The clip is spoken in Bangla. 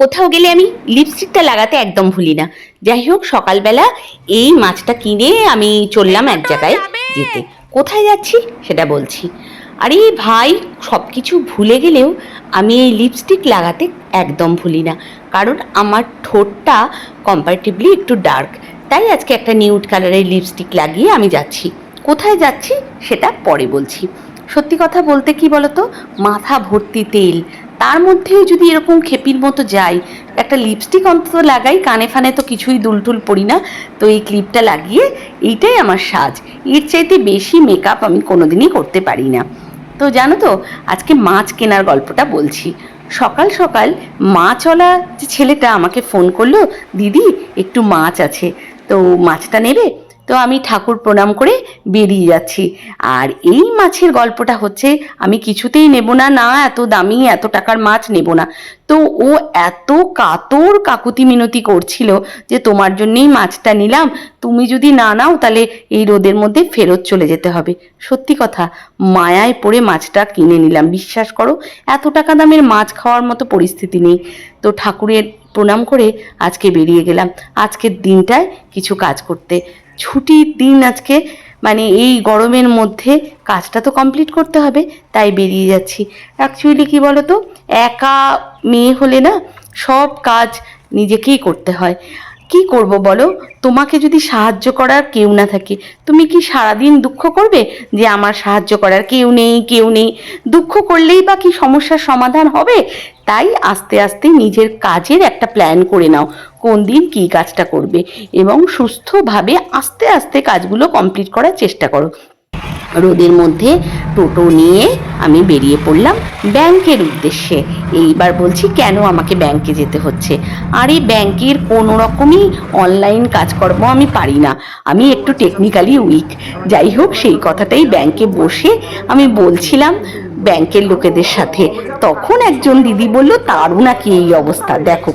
কোথাও গেলে আমি লিপস্টিকটা লাগাতে একদম ভুলি না। যাই হোক, সকালবেলা এই মাছটা কিনে আমি চললাম এক জায়গায় যেতে। কোথায় যাচ্ছি সেটা বলছি। আরে ভাই, সব কিছু ভুলে গেলেও আমি এই লিপস্টিক লাগাতে একদম ভুলি না, কারণ আমার ঠোঁটটা কম্পারেটিভলি একটু ডার্ক। তাই আজকে একটা নিউড কালারের লিপস্টিক লাগিয়ে আমি যাচ্ছি। কোথায় যাচ্ছি সেটা পরে বলছি। সত্যি কথা বলতে কি বলতো, মাথা ভর্তি তেল, তার মধ্যেও যদি এরকম খেপির মতো যাই, একটা লিপস্টিক অন্তত লাগাই, কানে ফানে তো কিছুই দুলটুল পড়ি না, তো এই ক্লিপটা লাগিয়ে এইটাই আমার সাজ। এর চাইতে বেশি মেকআপ আমি কোনোদিনই করতে পারি না। তো জানো তো, আজকে মাছ কেনার গল্পটা বলছি। সকাল সকাল মাছওয়ালা যে ছেলেটা আমাকে ফোন করলো, দিদি একটু মাছ আছে, তো মাছটা নেবে? তো আমি ঠাকুর প্রণাম করে বেরিয়ে যাচ্ছি। আর এই মাছের গল্পটা হচ্ছে, আমি কিছুতেই নেব না, না এত দামি এত টাকার মাছ নেব না। তো ও এত কাতর কাকুতি মিনতি করছিল যে তোমার জন্যেই মাছটা নিলাম, তুমি যদি না নাও তাহলে এই রোদের মধ্যে ফেরত চলে যেতে হবে। সত্যি কথা, মায়ায় পড়ে মাছটা কিনে নিলাম। বিশ্বাস করো, এত টাকা দামের মাছ খাওয়ার মতো পরিস্থিতি নেই। তো ঠাকুরের প্রণাম করে আজকে বেরিয়ে গেলাম আজকের দিনটায় কিছু কাজ করতে। ছুটির দিন আজকে, মানে এই গরমের মধ্যে কাজটা তো কমপ্লিট করতে হবে, তাই বেরিয়ে যাচ্ছি। অ্যাকচুয়ালি কি বলো তো, একা মেয়ে হলে না সব কাজ নিজেকেই করতে হয়। কি করব বলো, তোমাকে যদি সাহায্য করার কেউ না থাকে, তুমি কি সারাদিন দুঃখ করবে যে আমার সাহায্য করার কেউ নেই কেউ নেই? দুঃখ করলেই বা কি সমস্যার সমাধান হবে? তাই আস্তে আস্তে নিজের কাজের একটা প্ল্যান করে নাও, কোন দিন কী কাজটা করবে, এবং সুস্থভাবে আস্তে আস্তে কাজগুলো কমপ্লিট করার চেষ্টা করো। রোদের মধ্যে টোটো নিয়ে আমি বেরিয়ে পড়লাম ব্যাংকের উদ্দেশ্যে। এইবার বলছি কেন আমাকে ব্যাংকে যেতে হচ্ছে। আর এই ব্যাংকের কোনো রকমই অনলাইন কাজকর্ম আমি পারি না, আমি একটু টেকনিক্যালি উইক। যাই হোক, সেই কথাটাই ব্যাংকে বসে আমি বলছিলাম ব্যাংকের লোকেদের সাথে। তখন একজন দিদি বলল, তারও নাকি এই অবস্থা, দেখো।